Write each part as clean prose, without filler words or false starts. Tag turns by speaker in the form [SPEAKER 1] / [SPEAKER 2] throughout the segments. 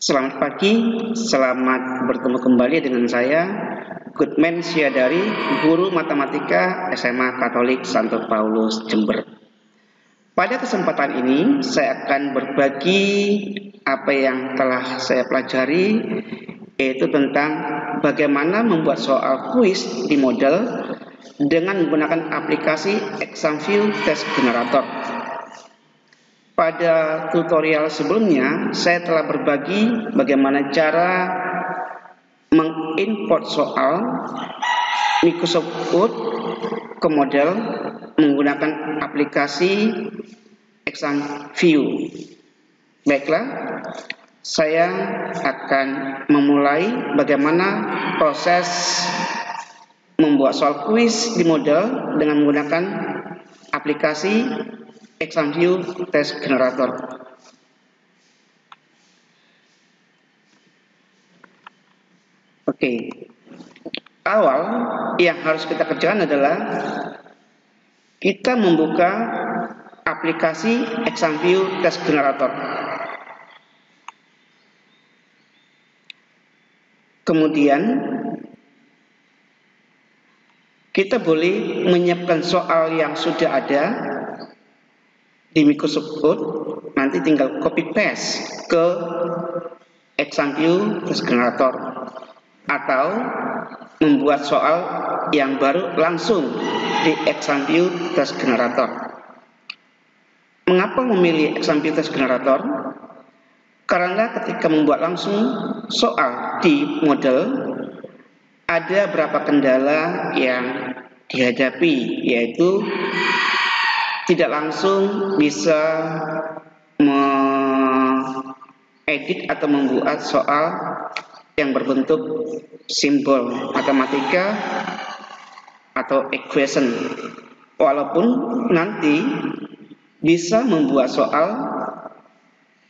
[SPEAKER 1] Selamat pagi, selamat bertemu kembali dengan saya, Goodman Syadari, guru matematika SMA Katolik Santo Paulus Jember. Pada kesempatan ini, saya akan berbagi apa yang telah saya pelajari, yaitu tentang bagaimana membuat soal kuis di model dengan menggunakan aplikasi ExamView Test Generator. Pada tutorial sebelumnya, saya telah berbagi bagaimana cara mengimport soal Microsoft Word ke model menggunakan aplikasi ExamView. Baiklah, saya akan memulai bagaimana proses membuat soal kuis di model dengan menggunakan aplikasi ExamView Test Generator. Oke, awal yang harus kita kerjakan adalah kita membuka aplikasi ExamView Test Generator. Kemudian kita boleh menyiapkan soal yang sudah ada di Microsoft Word, nanti tinggal copy paste ke ExamView Test Generator, atau membuat soal yang baru langsung di ExamView Test Generator. Mengapa memilih ExamView Test Generator? Karena ketika membuat langsung soal di model, ada beberapa kendala yang dihadapi, yaitu tidak langsung bisa mengedit atau membuat soal yang berbentuk simbol matematika atau equation, walaupun nanti bisa membuat soal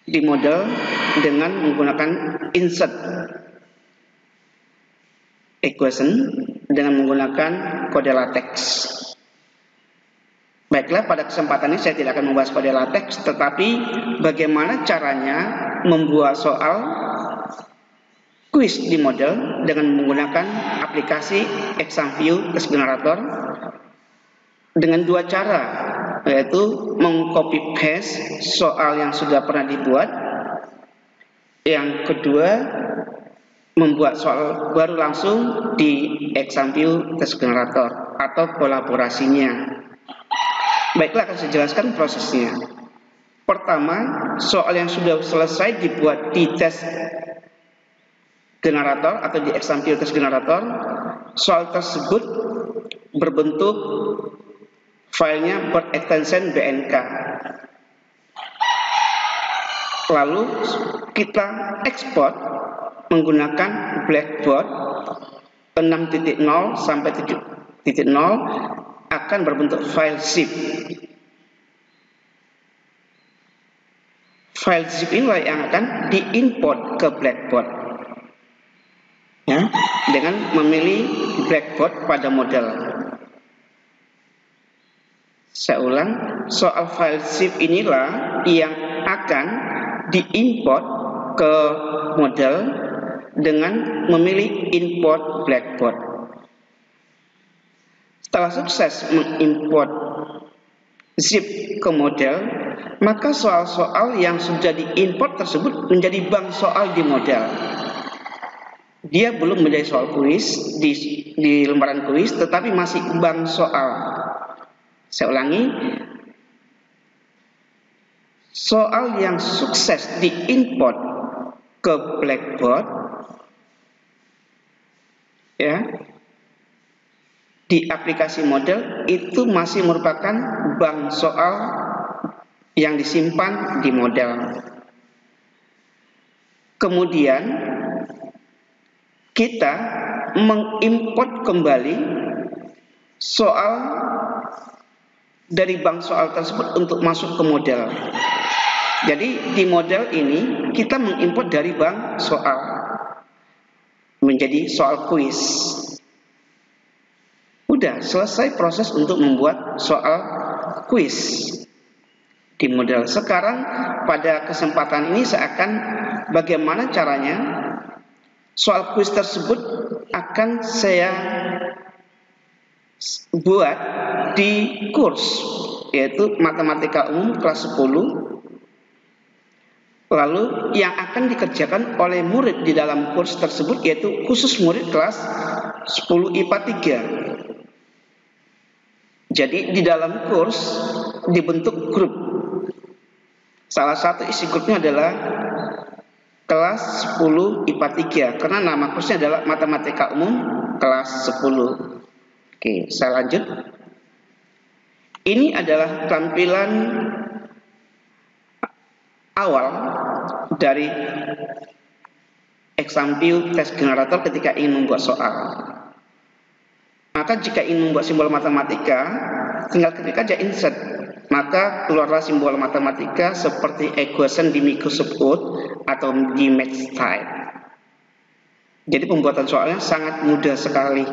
[SPEAKER 1] di model dengan menggunakan insert equation dengan menggunakan kode LaTeX. Baiklah, pada kesempatan ini saya tidak akan membahas kode LaTeX, tetapi bagaimana caranya membuat soal kuis di model dengan menggunakan aplikasi ExamView Test Generator dengan dua cara, yaitu mengcopy paste soal yang sudah pernah dibuat. Yang kedua, membuat soal baru langsung di ExamView Test Generator atau kolaborasinya. Baiklah, akan saya jelaskan prosesnya. Pertama, soal yang sudah selesai dibuat di test generator atau di ExamView Test Generator, soal tersebut berbentuk filenya berextension BNK. Lalu kita ekspor menggunakan Blackboard 6.0 sampai 7.0 akan berbentuk file zip. File zip inilah yang akan diimport ke Blackboard, ya, dengan memilih Blackboard pada model. Saya ulang, soal file zip inilah yang akan diimport ke model dengan memilih import Blackboard. Setelah sukses mengimport zip ke model, maka soal-soal yang sudah diimport tersebut menjadi bank soal di model. Dia belum menjadi soal kuis di lembaran kuis, tetapi masih bank soal. Saya ulangi, soal yang sukses diimport ke Blackboard, ya, di aplikasi model itu masih merupakan bank soal yang disimpan di model. Kemudian kita mengimport kembali soal dari bank soal tersebut untuk masuk ke model. Jadi di model ini kita mengimport dari bank soal menjadi soal kuis. Udah selesai proses untuk membuat soal kuis. di model. Sekarang pada kesempatan ini seakan bagaimana caranya soal kuis tersebut akan saya buat di kurs, yaitu Matematika Umum kelas 10. Lalu yang akan dikerjakan oleh murid di dalam kurs tersebut yaitu khusus murid kelas 10 IPA 3. Jadi di dalam kurs dibentuk grup. Salah satu isi grupnya adalah kelas 10 IPA 3 karena nama kursnya adalah Matematika Umum kelas 10. Oke, saya lanjut. Ini adalah tampilan awal dari ExamView Test Generator ketika ingin membuat soal. Maka jika ingin membuat simbol matematika, tinggal klik aja insert. Maka keluarlah simbol matematika seperti equation di Microsoft Word atau di MathStype. Jadi pembuatan soalnya sangat mudah sekali.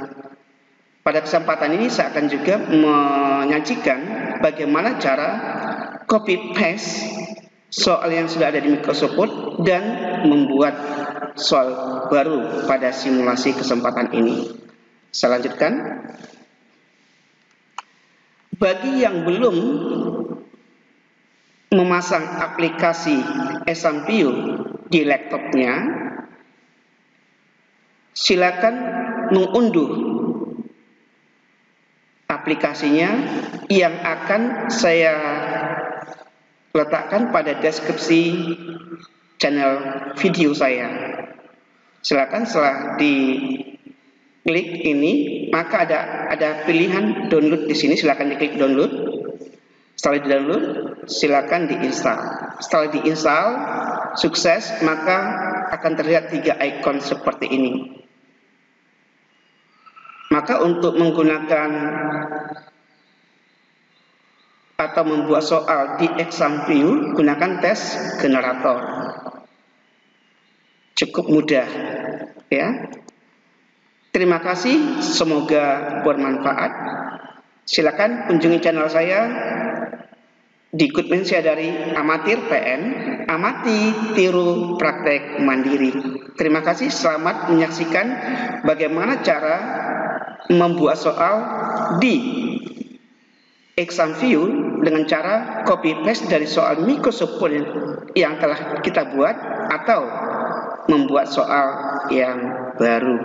[SPEAKER 1] Pada kesempatan ini saya akan juga menyajikan bagaimana cara copy paste soal yang sudah ada di Microsoft Word dan membuat soal baru pada simulasi kesempatan ini. Saya lanjutkan. Bagi yang belum memasang aplikasi ExamView di laptopnya, silakan mengunduh aplikasinya yang akan saya letakkan pada deskripsi channel video saya. Silakan setelah diklik ini, maka ada pilihan download di sini. Silakan diklik download. Setelah di-download, silakan diinstal. Setelah diinstal sukses, maka akan terlihat 3 icon seperti ini. Maka untuk menggunakan atau membuat soal di ExamView, gunakan test generator. Cukup mudah, ya. Terima kasih, semoga bermanfaat. Silakan kunjungi channel saya di Goodman saya dari Amatir PN, amati, tiru, praktek mandiri. Terima kasih, selamat menyaksikan bagaimana cara membuat soal di ExamView dengan cara copy paste dari soal Microsoft Word yang telah kita buat atau membuat soal yang baru.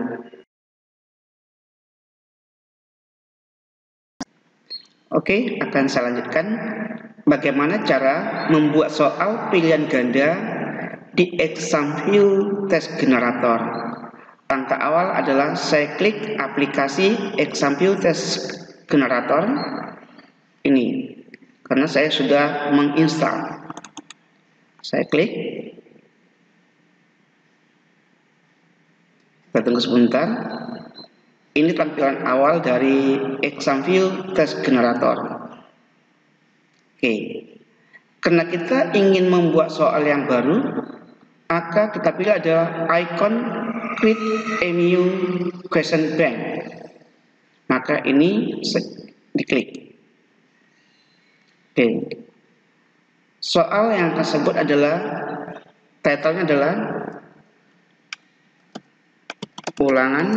[SPEAKER 1] Oke, akan saya lanjutkan bagaimana cara membuat soal pilihan ganda di ExamView Test Generator. Langkah awal adalah saya klik aplikasi ExamView Test Generator ini, karena saya sudah menginstal. Saya klik. Kita tunggu sebentar. Ini tampilan awal dari ExamView Test Generator. Oke. Karena kita ingin membuat soal yang baru, maka kita pilih adalah icon Create a New Question Bank. Maka ini diklik. Oke. Soal yang tersebut adalah title-nya adalah ulangan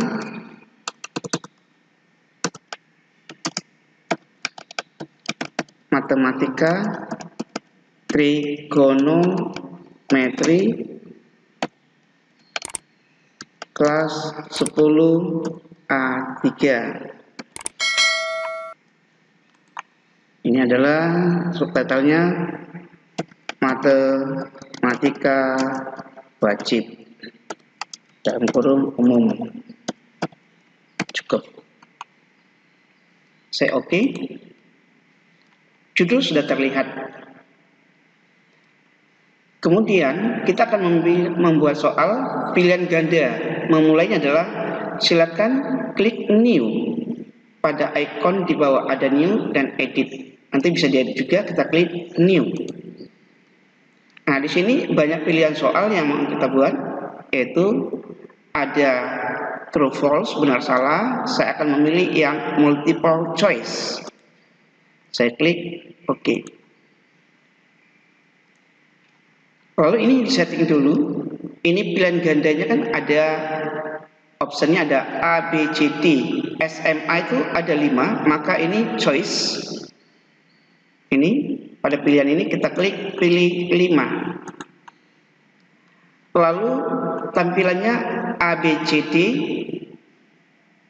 [SPEAKER 1] matematika trigonometri kelas 10 A3. Ini adalah subtitlenya matematika wajib dalam kurung umum. Cukup. Saya oke. Judul sudah terlihat. Kemudian kita akan membuat soal pilihan ganda. Memulainya adalah silakan klik new. Pada icon di bawah ada new dan edit. Nanti bisa diedit juga, kita klik new. Nah, di sini banyak pilihan soal yang mau kita buat, yaitu ada true false, benar salah. Saya akan memilih yang multiple choice. Saya klik OK. Lalu ini disetting dulu. Ini pilihan gandanya kan ada optionnya, ada A, B, C, D. SMA itu ada 5, maka ini choice. Ini pada pilihan ini kita klik pilih 5. Lalu tampilannya A, B, C, D,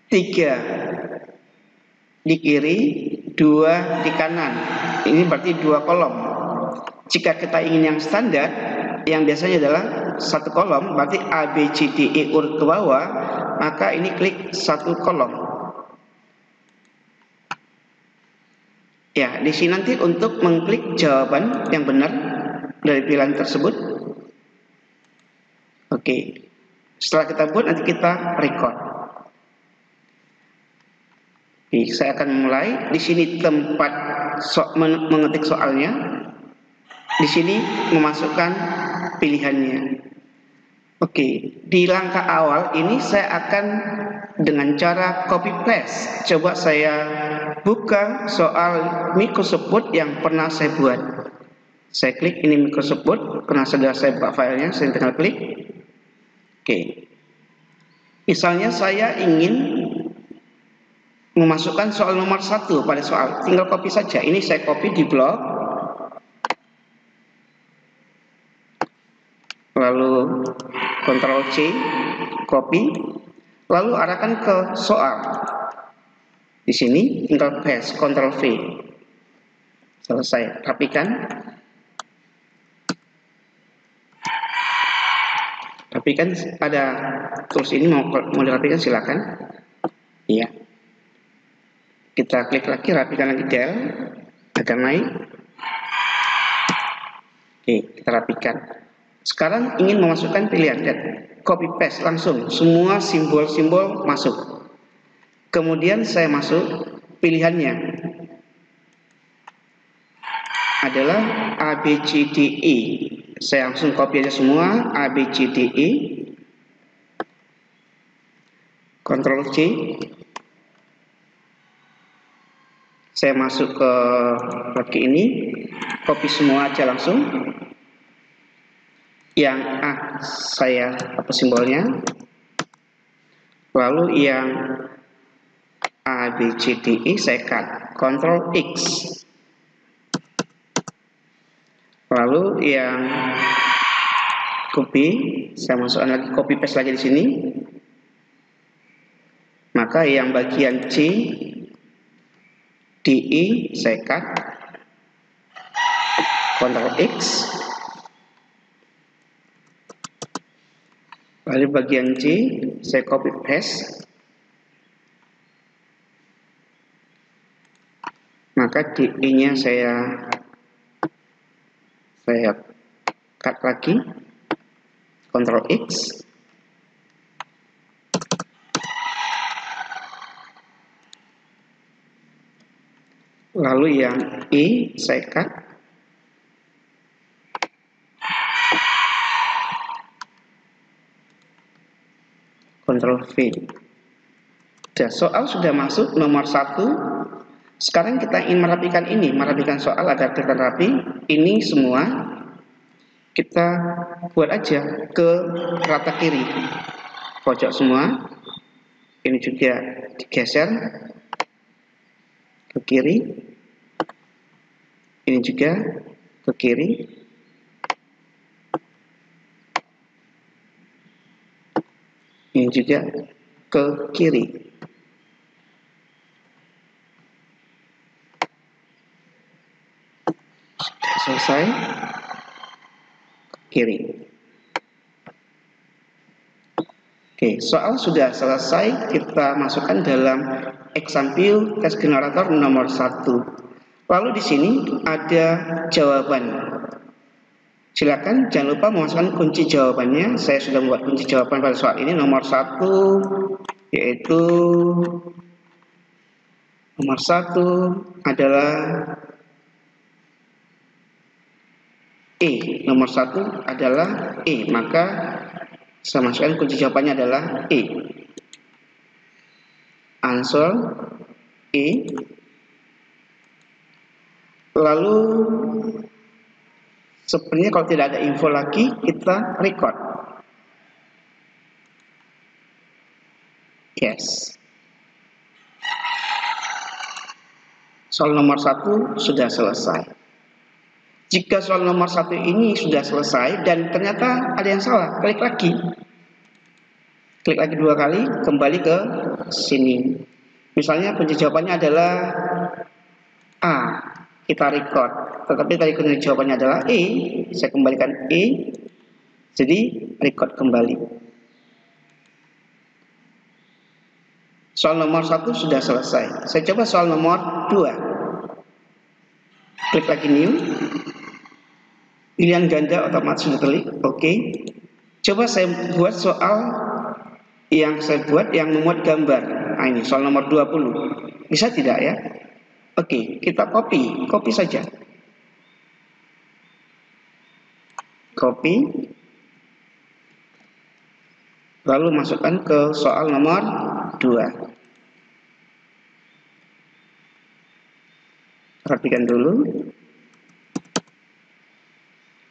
[SPEAKER 1] 3 di kiri, 2 di kanan. Ini berarti 2 kolom. Jika kita ingin yang standar, yang biasanya adalah 1 kolom, berarti A, B, C, D, E urut ke bawah, maka ini klik 1 kolom. Ya, di sini nanti untuk mengklik jawaban yang benar dari pilihan tersebut. Oke, setelah kita buat nanti kita record. Oke, saya akan mulai. Di sini tempat mengetik soalnya. Di sini memasukkan pilihannya. Oke, di langkah awal ini saya akan dengan cara copy paste. Coba saya buka soal Microsoft Word yang pernah saya buat. Saya klik ini Microsoft Word karena sudah saya buka filenya, saya tinggal klik. Oke, misalnya saya ingin memasukkan soal nomor 1 pada soal, tinggal copy saja. Ini saya copy di blok, lalu Ctrl C, copy, lalu arahkan ke soal. Di sini tinggal paste, Ctrl V. Selesai, rapikan. Rapikan ada tools ini, mau dirapikan silakan. Iya. Kita klik lagi, rapikan lagi del agar naik. Oke, kita rapikan. Sekarang ingin memasukkan pilihan, lihat, copy paste langsung, semua simbol-simbol masuk. Kemudian saya masuk, pilihannya adalah A, B, C, D, E. Saya langsung copy aja semua, A, B, C, D, E. Ctrl C. Saya masuk ke lagi ini, copy semua aja langsung. Yang A saya hapus simbolnya. Lalu yang A, B, C, D, E saya cut, Ctrl X. Lalu yang copy, saya masukkan lagi, copy paste lagi di sini. Maka yang bagian C, D, E saya cut, Ctrl X. Lalu bagian C saya copy paste. Maka DE-nya saya cut lagi, Ctrl X. Lalu yang E saya cut. Ctrl V. Soal sudah masuk nomor 1. Sekarang kita ingin merapikan ini, merapikan soal agar kelihatan rapi. Ini semua kita buat aja ke rata kiri, pojok semua. Ini juga digeser ke kiri. Ini juga ke kiri. Ini juga ke kiri. Selesai, kiri. Oke, soal sudah selesai. Kita masukkan dalam example test generator nomor 1. Lalu di sini ada jawaban. Silakan jangan lupa memasukkan kunci jawabannya. Saya sudah membuat kunci jawaban pada soal ini nomor 1, yaitu nomor 1 adalah E. Nomor 1 adalah E, maka saya masukkan kunci jawabannya adalah E. Answer E. Lalu Sebenarnya kalau tidak ada info lagi, kita record. Yes. Soal nomor 1 sudah selesai. Jika soal nomor 1 ini sudah selesai dan ternyata ada yang salah, klik lagi. Klik lagi 2 kali, kembali ke sini. Misalnya kunci jawabannya adalah A, kita record. Tetapi tadi kunci jawabannya adalah E, saya kembalikan E, jadi record kembali. Soal nomor 1 sudah selesai. Saya coba soal nomor 2. Klik lagi new. Pilihan ganda otomatis sudah terklik. Oke. Coba saya buat soal yang saya buat yang memuat gambar. Nah, ini soal nomor 20. Bisa tidak ya? Oke, kita copy saja. Copy. Lalu masukkan ke soal nomor 2. Perhatikan dulu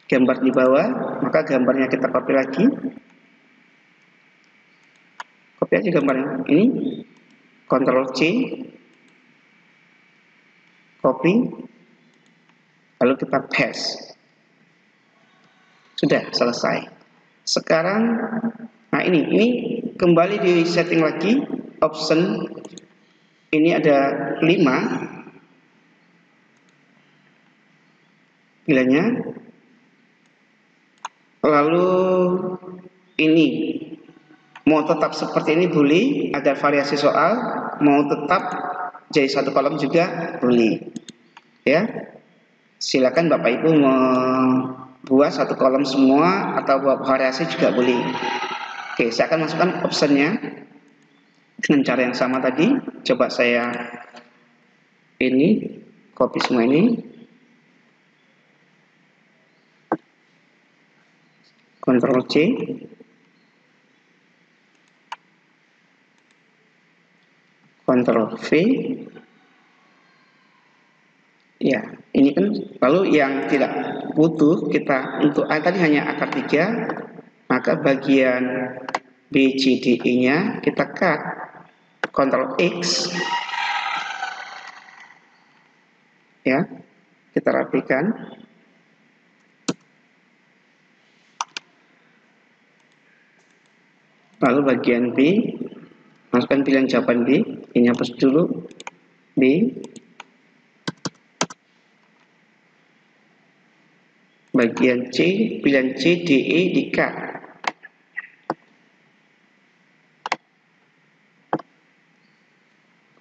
[SPEAKER 1] gambar di bawah, maka gambarnya kita copy lagi. Copy aja gambarnya. Ini Ctrl C, copy, lalu kita paste. Sudah selesai. Sekarang, nah ini kembali di setting lagi, option. Ini ada 5 pilihannya. Lalu ini mau tetap seperti ini boleh, ada variasi soal. Mau tetap jadi satu kolom juga boleh. Ya, silakan Bapak Ibu membuat satu kolom semua atau buat variasi juga boleh. Oke, saya akan masukkan optionnya dengan cara yang sama tadi. Coba saya ini copy semua ini. Ctrl C, Ctrl V. Ya, ini kan lalu yang tidak butuh kita untuk tadi hanya akar 3, maka bagian B, C, D, E nya kita cut. Ctrl X. Ya, kita rapikan. Lalu bagian B, masukkan pilihan jawaban B, ini hapus dulu B. Bagian C, pilihan C, D, E di-cut.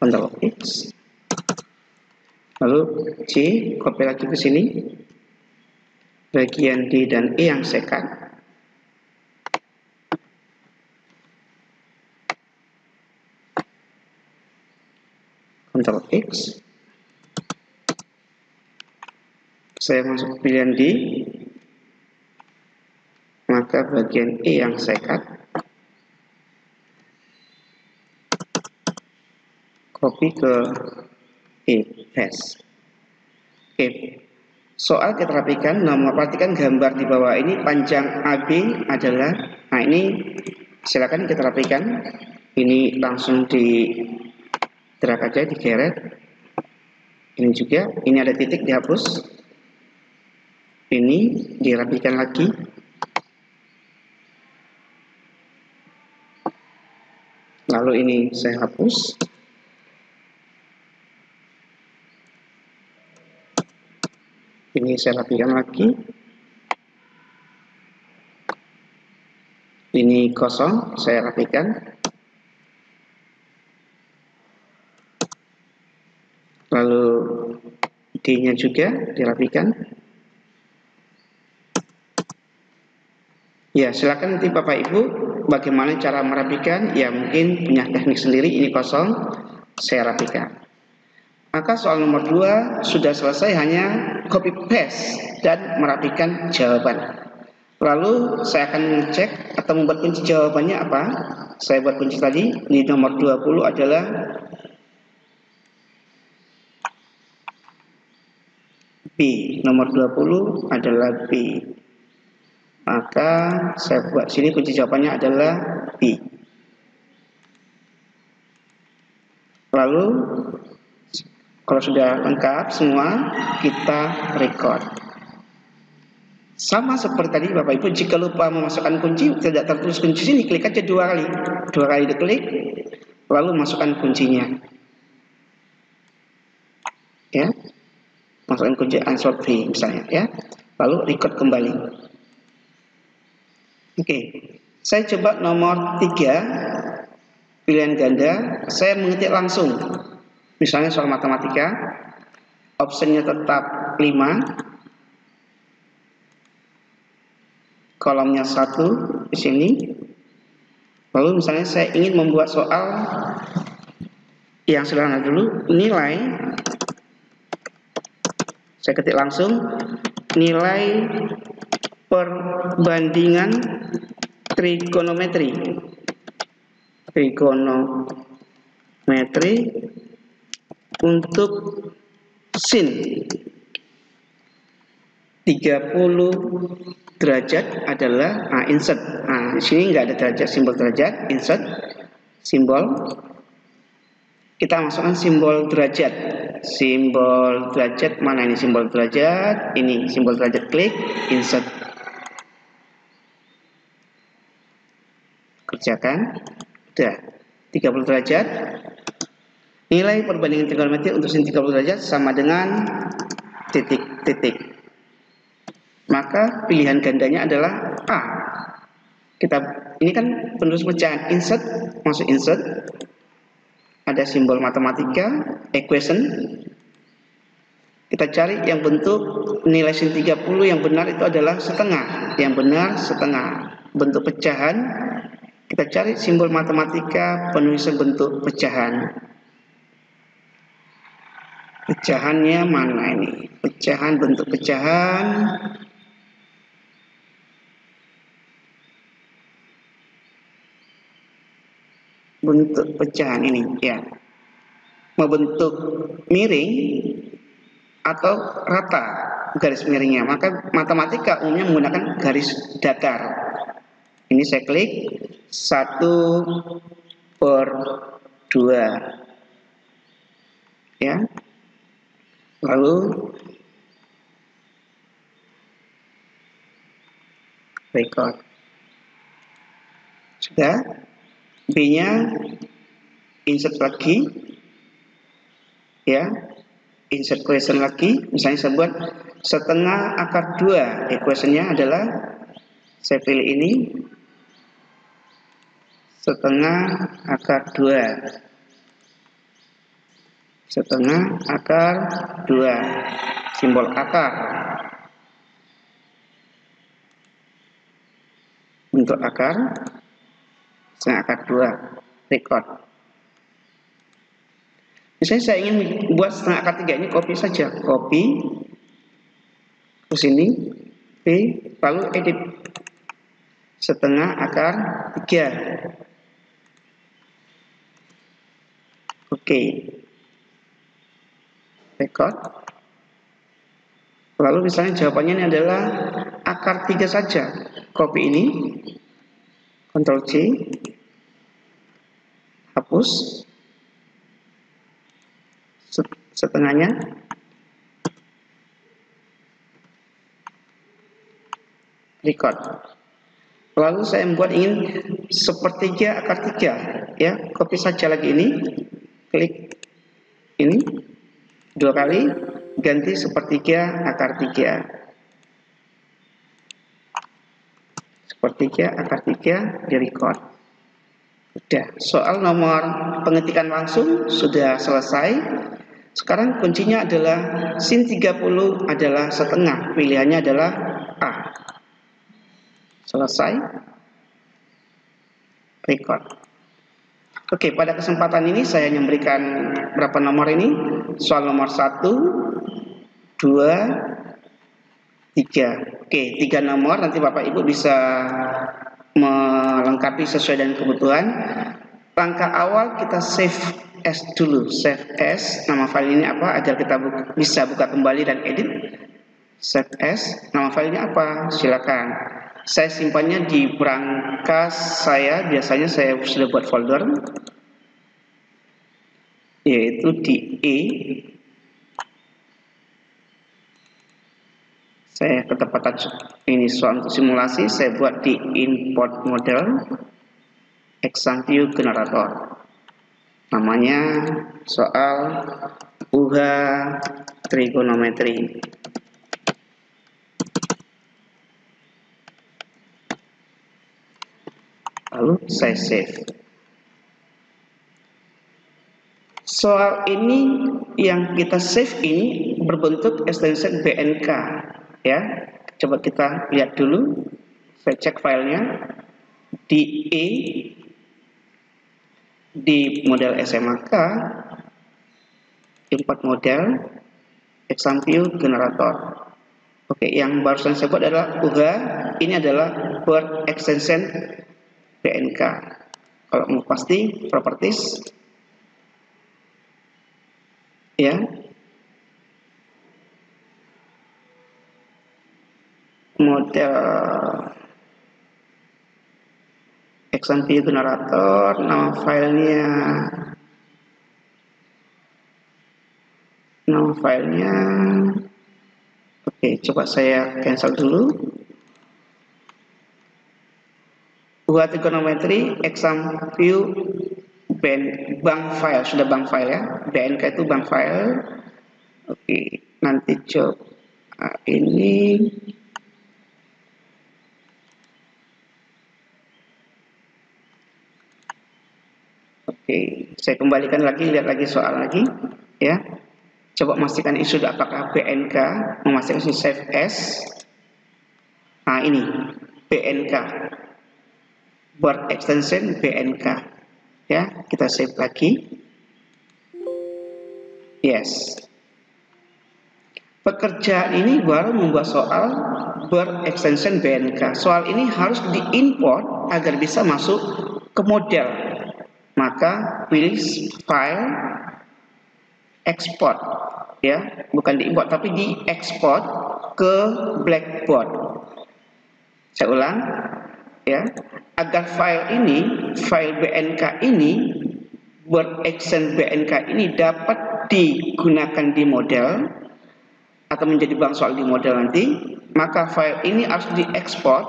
[SPEAKER 1] Ctrl X. Lalu C, copy lagi ke sini. Bagian D dan E yang saya cut. Ctrl X. Saya masuk pilihan D, maka bagian E yang saya cut. Copy ke E, paste. Oke, soal kita rapikan. Nah, perhatikan gambar di bawah ini panjang AB adalah, nah ini silakan kita rapikan. Ini langsung di drag aja, digeret. Ini juga, ini ada titik dihapus. Ini dirapikan lagi. Lalu ini saya hapus. Ini saya rapikan lagi. Ini kosong, saya rapikan. Lalu D-nya juga dirapikan. Ya, silakan nanti Bapak Ibu bagaimana cara merapikan. Ya, mungkin punya teknik sendiri. Ini kosong, saya rapikan. Maka soal nomor 2 sudah selesai, hanya copy paste dan merapikan jawaban. Lalu saya akan mengecek atau membuat kunci jawabannya apa. Saya buat kunci tadi, ini nomor 20 adalah B. Nomor 20 adalah B. Maka saya buat sini kunci jawabannya adalah B. Lalu kalau sudah lengkap semua, kita record. Sama seperti tadi Bapak Ibu, jika lupa memasukkan kunci, tidak tertulis kunci sini, klik aja 2 kali. 2 kali diklik, lalu masukkan kuncinya. Ya. Masukkan kunci answer B misalnya ya. Lalu record kembali. Oke. Saya coba nomor 3 pilihan ganda, saya mengetik langsung. Misalnya soal matematika, optionnya tetap 5, kolomnya 1 di sini. Lalu misalnya saya ingin membuat soal yang sederhana dulu, nilai, saya ketik langsung, nilai perbandingan trigonometri untuk sin 30 derajat adalah insert. Di sini nggak ada derajat, simbol derajat, insert simbol. Kita masukkan simbol derajat. Simbol derajat mana ini simbol derajat? Ini simbol derajat, klik insert. Kerjakan. Udah. 30 derajat. Nilai perbandingan trigonometri untuk sin 30 derajat sama dengan titik-titik. Maka pilihan gandanya adalah A. Ini kan penulis pecahan, insert, masuk insert. Ada simbol matematika, equation. Kita cari yang bentuk nilai sin 30 yang benar itu adalah setengah. Yang benar setengah. Bentuk pecahan, kita cari simbol matematika penulisan bentuk pecahan. Pecahannya mana ini? Pecahan, bentuk pecahan. Bentuk pecahan ini ya, membentuk miring atau rata garis miringnya, maka matematika umumnya menggunakan garis datar. Ini saya klik 1/2 ya, lalu record. Sudah. B-nya insert lagi ya, insert question lagi. Misalnya saya buat setengah akar 2, equation-nya adalah, saya pilih ini, setengah akar 2, setengah akar 2, simbol akar, bentuk akar, setengah akar 2, record. Misalnya saya ingin buat setengah akar 3, ini copy saja, copy ke sini, P, lalu edit setengah akar 3. Oke. Record. Lalu misalnya jawabannya ini adalah akar 3 saja. Copy ini, Ctrl C, hapus setengahnya, record. Lalu saya membuat ingin sepertiga akar 3 ya, copy saja lagi ini, klik ini 2 kali, ganti sepertiga akar 3, sepertiga akar 3, di record. Sudah, soal nomor pengetikan langsung sudah selesai. Sekarang kuncinya adalah sin 30 adalah setengah, pilihannya adalah A. Selesai, record. Oke, pada kesempatan ini saya hanya memberikan berapa nomor ini, soal nomor 1, 2, 3. Oke, 3 nomor, nanti Bapak Ibu bisa melengkapi sesuai dengan kebutuhan. Langkah awal kita save as dulu, save as, nama file ini apa, agar kita bisa buka kembali dan edit. Save as, nama filenya apa? Silakan. Saya simpannya di brankas saya, biasanya saya sudah buat folder, yaitu di E. Saya ketepatan ini soal untuk simulasi, saya buat di import model example generator. Namanya soal UHA trigonometri. Lalu saya save. Soal ini yang kita save ini berbentuk extension BNK, ya. Coba kita lihat dulu. Saya cek filenya di E, di model SMAK, import model example generator. Oke, yang barusan saya buat adalah UHA. Ini adalah word extension BNK. Kalau mau pasti properties, ya, model example generator, nama filenya, oke, coba saya cancel dulu. UHA trigonometri example bank file, sudah bank file ya, BNK itu bank file. Oke, nanti coba ini. Oke, saya kembalikan lagi, lihat lagi soal lagi, ya. Coba pastikan ini sudah apakah BNK, memastikan ini save as. Nah ini BNK, word extension BNK, ya. Kita save lagi. Yes. Pekerjaan ini baru membuat soal word extension BNK. Soal ini harus diimport agar bisa masuk ke model. Maka pilih file, export, ya, bukan diimport tapi diekspor ke Blackboard. Saya ulang, ya, agar file BNK ini, word extension BNK ini dapat digunakan di model atau menjadi bank soal di model nanti, maka file ini harus diekspor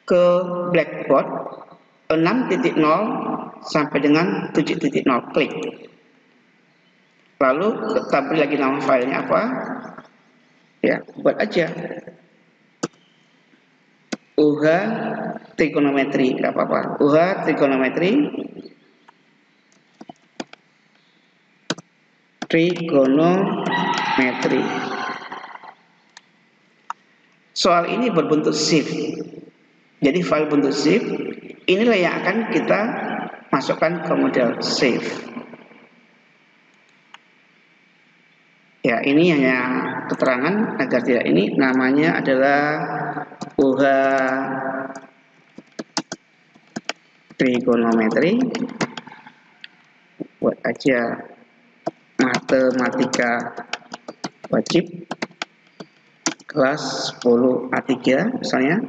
[SPEAKER 1] ke Blackboard 6.0 sampai dengan 7.0, klik. Lalu kita beri lagi nama filenya apa, ya, buat aja UHA trigonometri, nggak apa-apa, UHA trigonometri Soal ini berbentuk zip. Jadi file bentuk zip inilah yang akan kita masukkan ke model save. Ya, ini hanya keterangan agar tidak, ini namanya adalah UHA trigonometri. Buat aja matematika wajib kelas 10 A3 misalnya.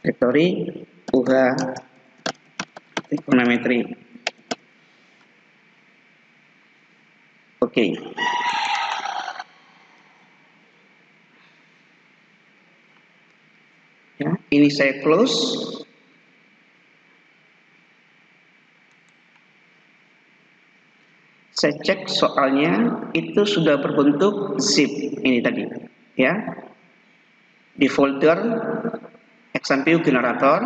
[SPEAKER 1] Direktori UHA trigonometri. Oke. Ya, ini saya close. Saya cek soalnya itu sudah berbentuk zip ini tadi, ya. Di folder example generator,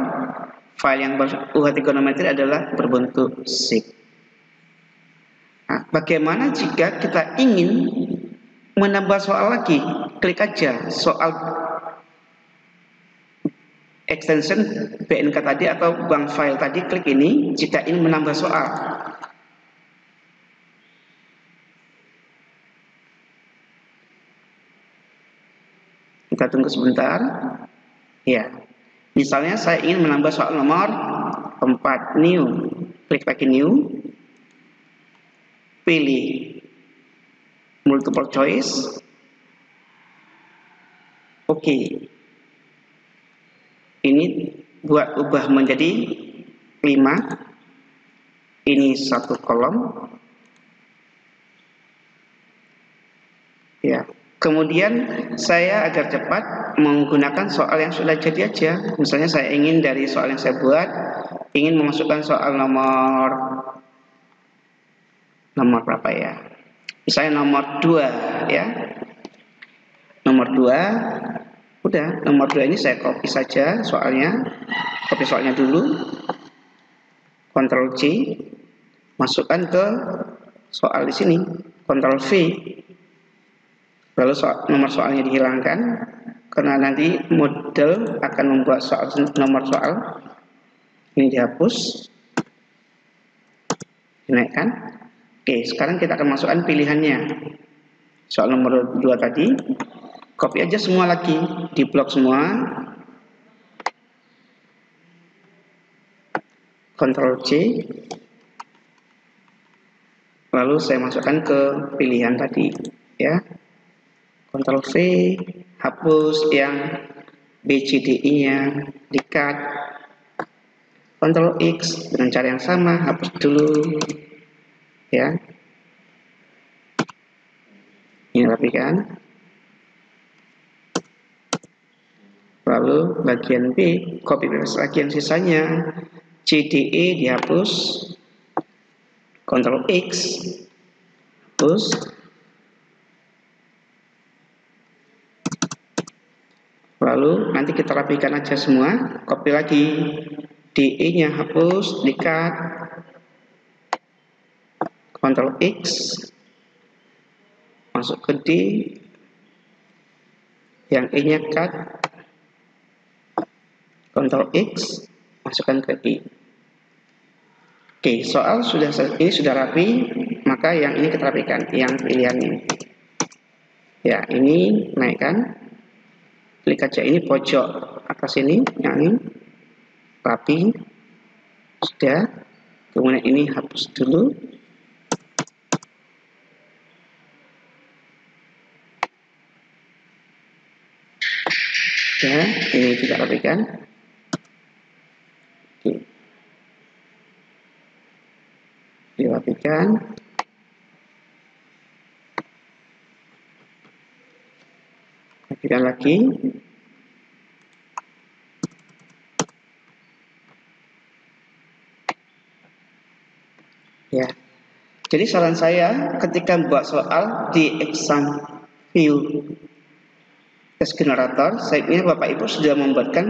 [SPEAKER 1] file yang UHA trigonometri adalah berbentuk zip. Nah, bagaimana jika kita ingin menambah soal lagi? Klik aja soal extension BNK tadi atau bank file tadi, klik ini jika ingin menambah soal. Kita tunggu sebentar. Ya, misalnya saya ingin menambah soal nomor 4, new. Klik lagi new. Pilih multiple choice. Oke. Ini buat ubah menjadi 5. Ini satu kolom. Ya. Kemudian saya agar cepat menggunakan soal yang sudah jadi aja. Misalnya saya ingin dari soal yang saya buat, ingin memasukkan soal nomor berapa ya? Misalnya nomor 2 ya. Nomor 2, udah nomor 2 ini saya copy saja soalnya. Copy soalnya dulu. Ctrl C, masukkan ke soal di sini. Ctrl V. Lalu nomor soalnya dihilangkan karena nanti model akan membuat nomor soal. Ini dihapus, dinaikkan. Oke, sekarang kita akan masukkan pilihannya. Soal nomor 2 tadi, copy aja semua lagi, di blok semua. Ctrl C. Lalu saya masukkan ke pilihan tadi, ya. Ctrl V, hapus yang BCDI-nya, di-cut. Ctrl X dengan cara yang sama, hapus dulu, ya. Ini rapikan. Lalu bagian B, copy paste lagi yang sisanya. CDE dihapus. Ctrl X, hapus. Lalu nanti kita rapikan aja semua, copy lagi, DE-nya hapus, di-cut, Ctrl X, masuk ke D, yang E-nya cut, Ctrl X, masukkan ke I. Oke, soal ini sudah rapi, maka yang ini kita rapikan, yang pilihan ini. Ya, ini naikkan. Klik aja ini pojok atas ini, yang ini rapi, sudah. Kemudian ini hapus dulu. Ya, ini tidak rapikan. Oke. Dirapikan. Rapikan lagi. Ya. Jadi saran saya ketika membuat soal di exam view test generator, saya Bapak Ibu sudah membuatkan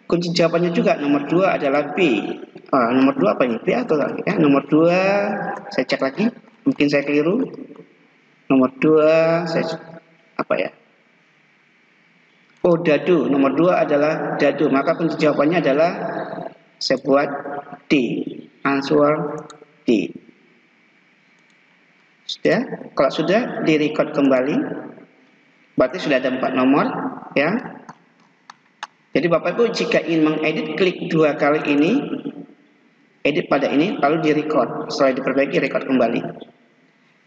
[SPEAKER 1] kunci jawabannya juga. Nomor 2 adalah B. Nomor 2 apa ini? B atau ya? Nomor 2 saya cek lagi, mungkin saya keliru. Nomor 2 saya apa ya? Oh, dadu. Nomor 2 adalah dadu. Maka kunci jawabannya adalah saya buat D. Answer D. Sudah? Kalau sudah, di-record kembali. Berarti sudah ada 4 nomor, ya. Jadi Bapak Ibu jika ingin mengedit, klik 2 kali ini, edit pada ini, lalu di-record. Setelah diperbaiki, record kembali.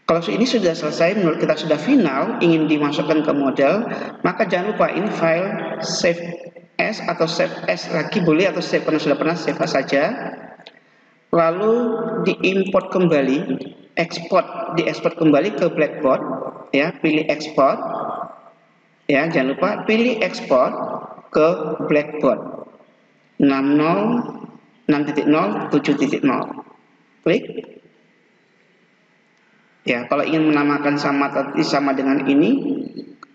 [SPEAKER 1] Kalau ini sudah selesai, menurut kita sudah final, ingin dimasukkan ke model, maka jangan lupa ini file save as atau save as lagi boleh, atau save karena sudah pernah save as saja. Lalu diimport kembali, diekspor kembali ke Blackboard, ya, pilih ekspor, ya, jangan lupa pilih ekspor ke Blackboard 6.0, 7.0, klik. Ya, kalau ingin menamakan sama dengan ini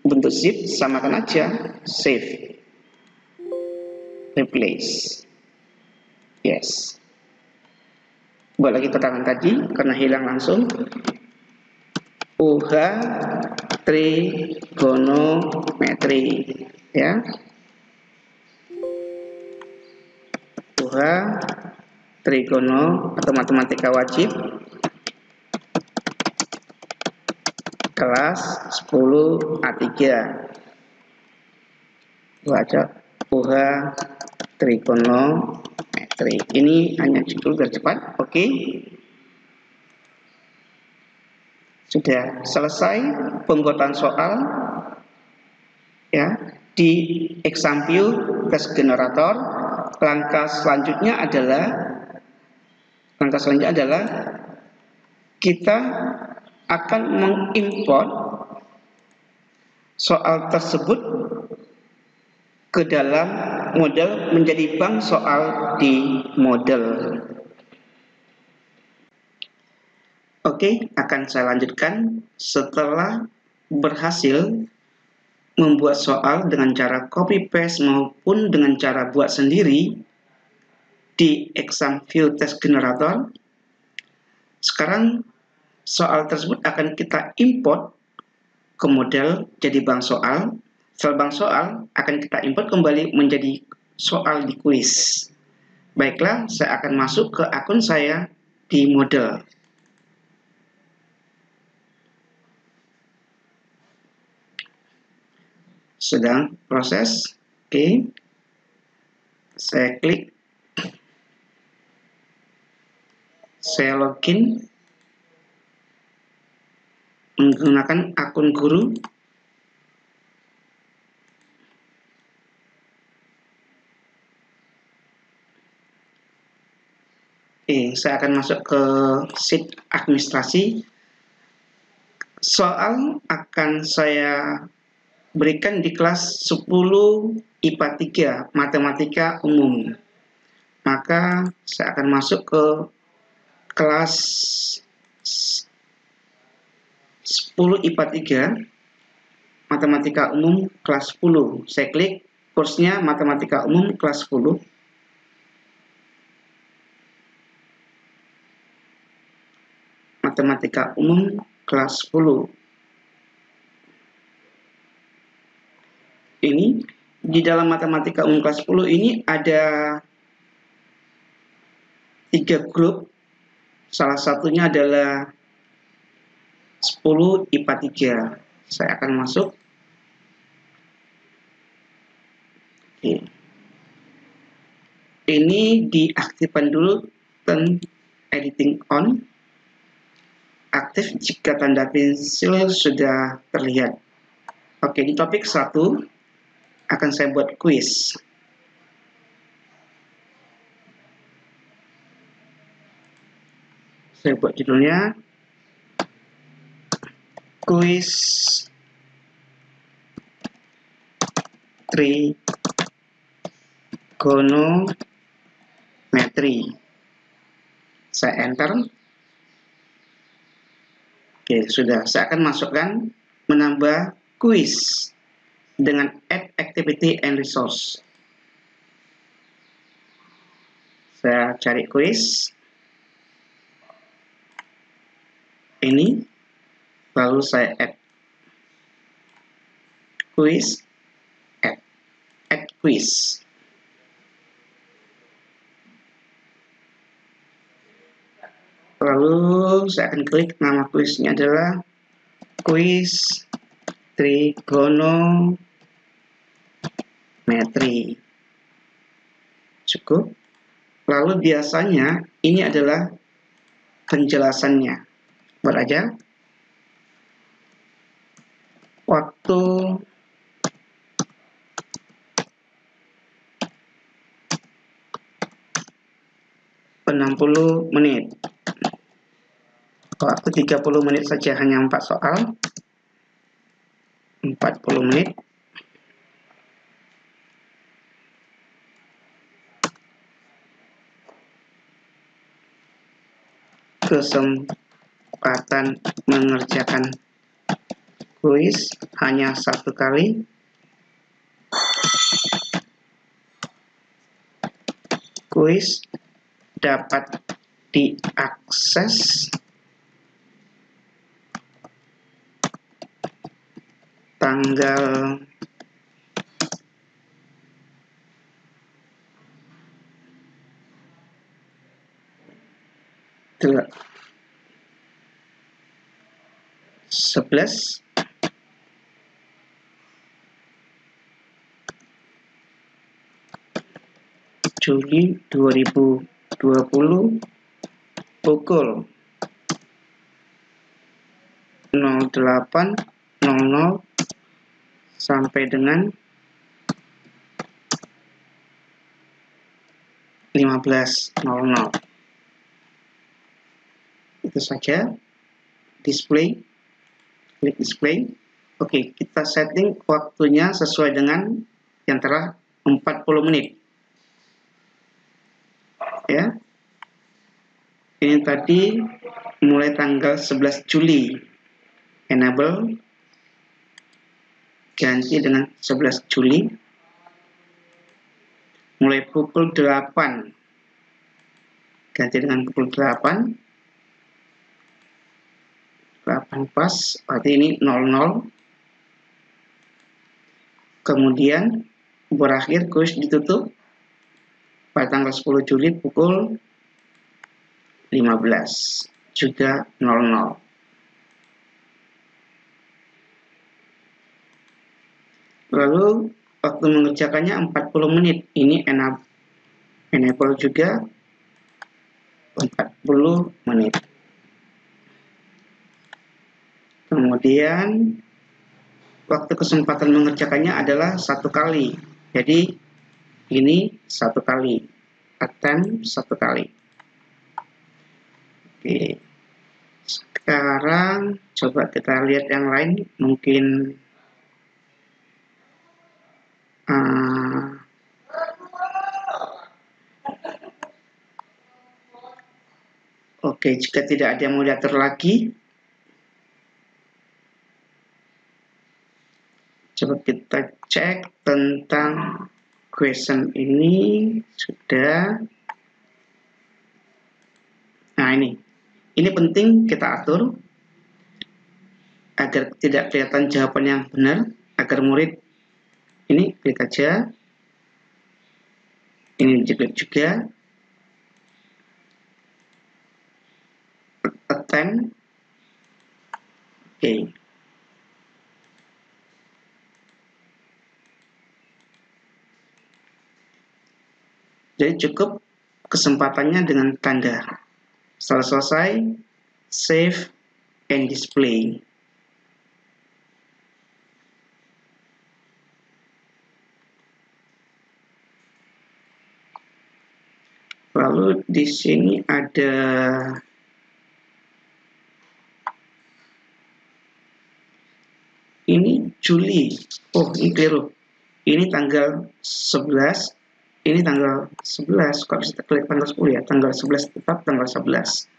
[SPEAKER 1] bentuk zip, samakan aja, save, replace, yes. Buat lagi keterangan tadi karena hilang langsung. UH trigonometri, ya. UH trigono atau matematika wajib kelas 10 A3. Baca UH trigonometri. Ini hanya judul biar cepat. Oke. Sudah selesai pembuatan soal ya di ExamView Test Generator. Langkah selanjutnya adalah kita akan mengimport soal tersebut ke dalam model menjadi bank soal di model. Oke, akan saya lanjutkan setelah berhasil membuat soal dengan cara copy paste maupun dengan cara buat sendiri di ExamView Test Generator. Sekarang soal tersebut akan kita import ke model jadi bank soal. Setelah bank soal akan kita import kembali menjadi soal di kuis. Baiklah, saya akan masuk ke akun saya di model. Sedang proses. Oke. Saya klik. Saya login menggunakan akun guru. Saya akan masuk ke sheet administrasi. Soal akan saya berikan di kelas 10 IPA 3 Matematika Umum. Maka saya akan masuk ke kelas 10 IPA 3 Matematika Umum kelas 10. Saya klik kursnya Matematika Umum kelas 10. Matematika Umum kelas 10. Ini di dalam Matematika Umum kelas 10 ini ada 3 grup. Salah satunya adalah 10 IPA 3. Saya akan masuk. Oke. Ini diaktifkan dulu editing on. Aktif jika tanda pensil sudah terlihat. Oke, di topik 1 akan saya buat kuis. Saya buat judulnya kuis trigonometri. Saya enter. Oke, sudah. Saya akan masukkan menambah kuis dengan add activity and resource. Saya cari kuis ini, lalu saya add kuis, add kuis. Lalu saya akan klik, nama kuisnya adalah kuis trigonometri. Cukup. Lalu biasanya ini adalah penjelasannya. Buat aja. Waktu (60 menit). Waktu 30 menit saja, hanya 4 soal. 40 menit. Kesempatan mengerjakan kuis hanya 1 kali. Kuis dapat diakses tanggal 11 Juli 2020 pukul 0800 sampai dengan 15.00. Itu saja. Display, klik display. Oke, kita setting waktunya sesuai dengan yang telah 40 menit. Ya. Ini tadi mulai tanggal 11 Juli. Enable, ganti dengan 11 Juli. Mulai pukul 8. Ganti dengan pukul 8. 8 pas, berarti ini 00. Kemudian berakhir kuis ditutup pada tanggal 10 Juli pukul 15 juga 00. Lalu waktu mengerjakannya 40 menit. Ini enable juga 40 menit. Kemudian waktu kesempatan mengerjakannya adalah 1 kali. Jadi ini 1 kali. Attempt 1 kali. Oke. Sekarang coba kita lihat yang lain. Mungkin oke, jika tidak ada yang mau diatur lagi, coba kita cek tentang question ini. Sudah. Nah, ini penting kita atur agar tidak kelihatan jawaban yang benar, agar murid ini klik aja. Ini diklik juga. Attempt. Oke. Jadi cukup kesempatannya dengan tanda. Setelah selesai, save and display. Lalu di sini ada ini Juli. Oh, ini keliru. Ini tanggal 11. Ini tanggal 11, kok bisa klik tanggal 10 ya? Tanggal 11 tetap tanggal 11.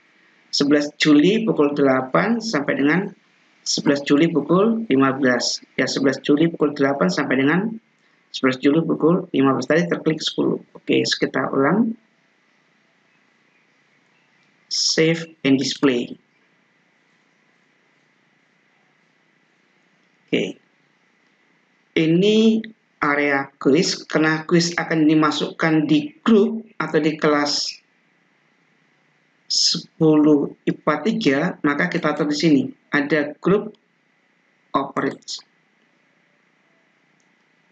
[SPEAKER 1] 11 Juli pukul 8 sampai dengan 11 Juli pukul 15. Ya, 11 Juli pukul 8 sampai dengan 11 Juli pukul 15. Tadi terklik 10. Oke, kita ulang. Save and display. Oke. Ini area kuis, karena kuis akan dimasukkan di grup atau di kelas 10 IPA 3, maka kita atur di sini. Ada grup operate.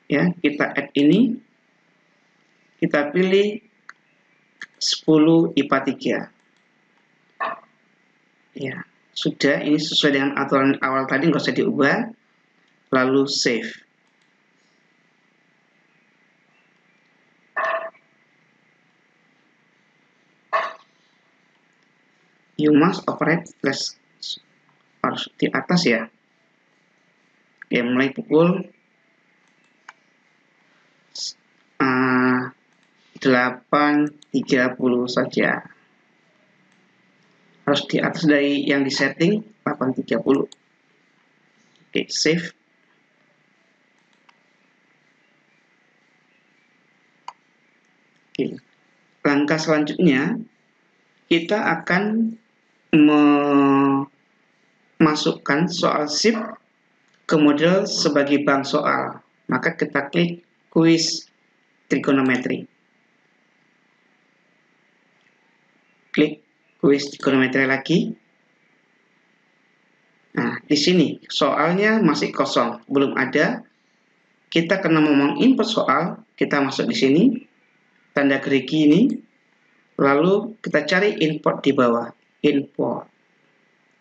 [SPEAKER 1] Ya, kita add ini. Kita pilih 10 IPA 3. Ya, sudah. Ini sesuai dengan aturan awal tadi, nggak usah diubah. Lalu save. You must operate plus harus di atas ya. Oke, mulai pukul 8.30 saja. Harus di atas dari yang disetting 8.30. Oke, save. Oke. Langkah selanjutnya kita akan memasukkan soal SIP ke model sebagai bank soal. Maka kita klik kuis trigonometri. Klik kuis trigonometri lagi. Nah, di sini soalnya masih kosong, belum ada. Kita kena mau input soal, kita masuk di sini, tanda gerigi ini, lalu kita cari import di bawah, import.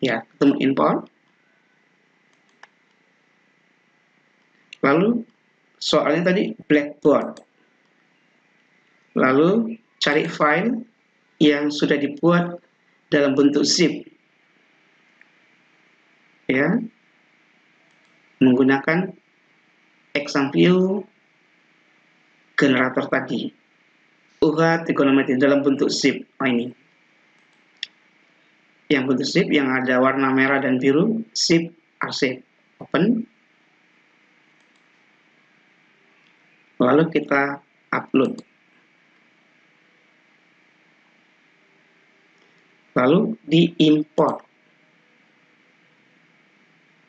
[SPEAKER 1] Ya, ketemu import. Lalu soalnya tadi blackboard. Lalu cari file yang sudah dibuat dalam bentuk zip, ya, menggunakan exam view generator tadi. UH trigonometri dalam bentuk zip. Ini yang bentuk zip yang ada warna merah dan biru, zip arsip. Open. Lalu kita upload. Lalu diimport.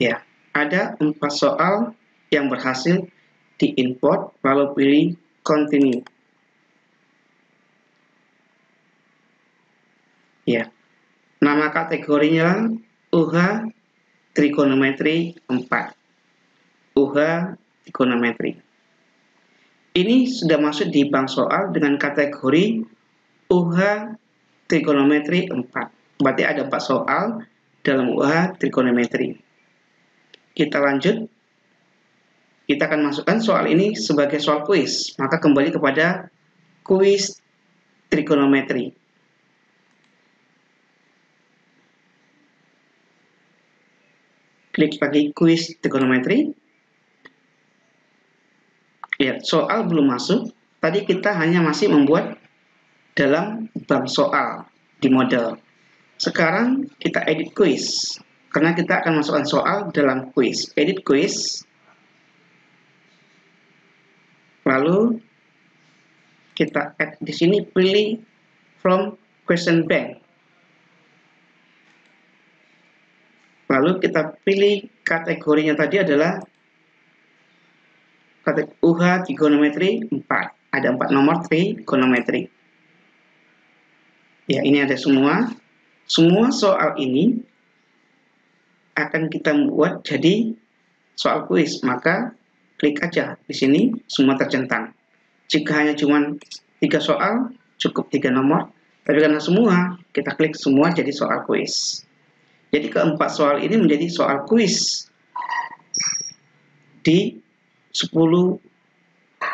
[SPEAKER 1] Ya, ada 4 soal yang berhasil diimport, lalu pilih continue. Ya, nama kategorinya UH trigonometri 4. UH trigonometri. Ini sudah masuk di bank soal dengan kategori UH trigonometri 4. Berarti ada 4 soal dalam UH trigonometri. Kita lanjut. Kita akan masukkan soal ini sebagai soal kuis. Maka kembali kepada kuis trigonometri. Klik lagi kuis trigonometri. Ya, soal belum masuk. Tadi kita hanya masih membuat dalam bank soal di model. Sekarang kita edit kuis. Karena kita akan masukkan soal dalam kuis. Edit kuis. Lalu kita add di sini, pilih from question bank. Lalu kita pilih kategorinya tadi adalah kategori UH trigonometri 4. Ada 4 nomor trigonometri. Ya, ini ada semua. Semua soal ini akan kita buat jadi soal kuis. Maka klik aja di sini, semua tercentang. Jika hanya cuma 3 soal, cukup 3 nomor. Tapi karena semua, kita klik semua jadi soal kuis. Jadi keempat soal ini menjadi soal kuis di 10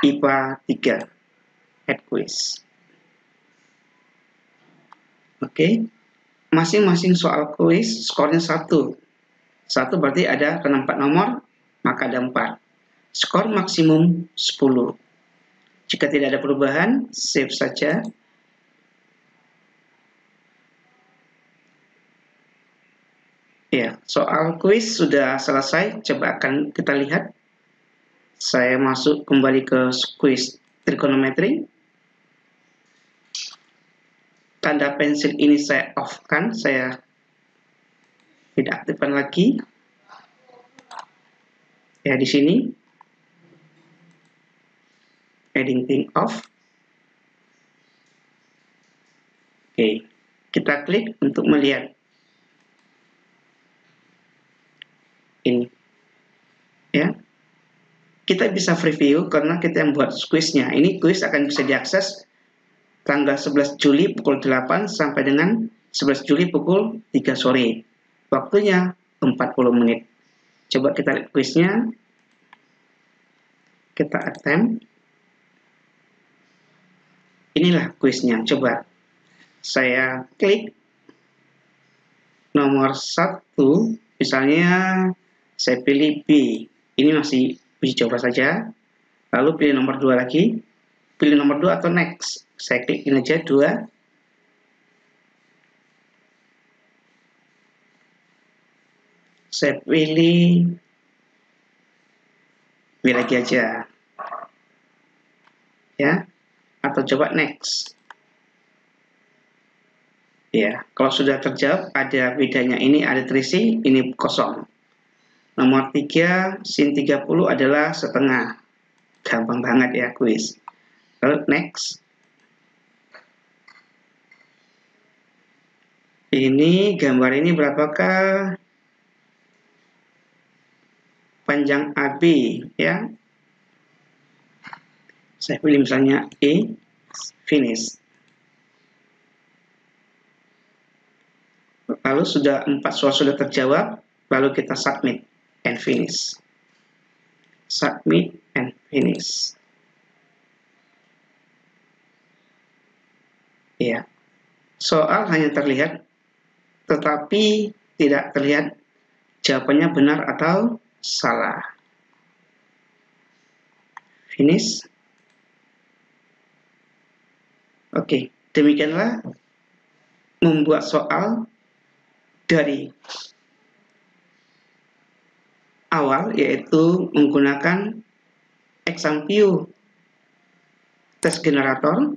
[SPEAKER 1] IPA 3 head quiz. Oke, masing-masing soal kuis skornya 1. 1 berarti ada karena 4 nomor, maka ada 4. Skor maksimum 10. Jika tidak ada perubahan, save saja. Ya, soal kuis sudah selesai. Coba akan kita lihat. Saya masuk kembali ke kuis trigonometri. Tanda pensil ini saya off-kan, saya tidak aktifkan lagi. Ya, di sini editing off. Oke, kita klik untuk melihat ini. Ya, kita bisa preview karena kita yang buat kuisnya. Ini kuis akan bisa diakses tanggal 11 Juli pukul 8 sampai dengan 11 Juli pukul 3 sore. Waktunya 40 menit. Coba kita lihat kuisnya. Kita attempt. Inilah kuisnya. Coba saya klik nomor 1. Misalnya saya pilih B. Ini masih uji coba saja. Lalu pilih nomor 2 lagi. Pilih nomor 2 atau next. Saya klikin aja 2. Saya pilih B lagi aja. Ya. Atau coba next. Ya, kalau sudah terjawab ada bedanya. Ini ada terisi, ini kosong. Nomor 3, sin 30 adalah setengah. Gampang banget ya kuis. Lalu next. Ini gambar ini berapakah panjang AB ya? Saya pilih misalnya E, finish. Lalu sudah 4 soal sudah terjawab, lalu kita submit and finish. submit, and finish. Ya, soal hanya terlihat, tetapi tidak terlihat jawabannya benar atau salah. Finish. Oke, demikianlah membuat soal dari awal, yaitu menggunakan exam view test generator,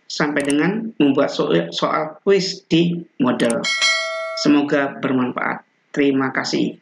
[SPEAKER 1] sampai dengan membuat soal quiz di model. Semoga bermanfaat. Terima kasih.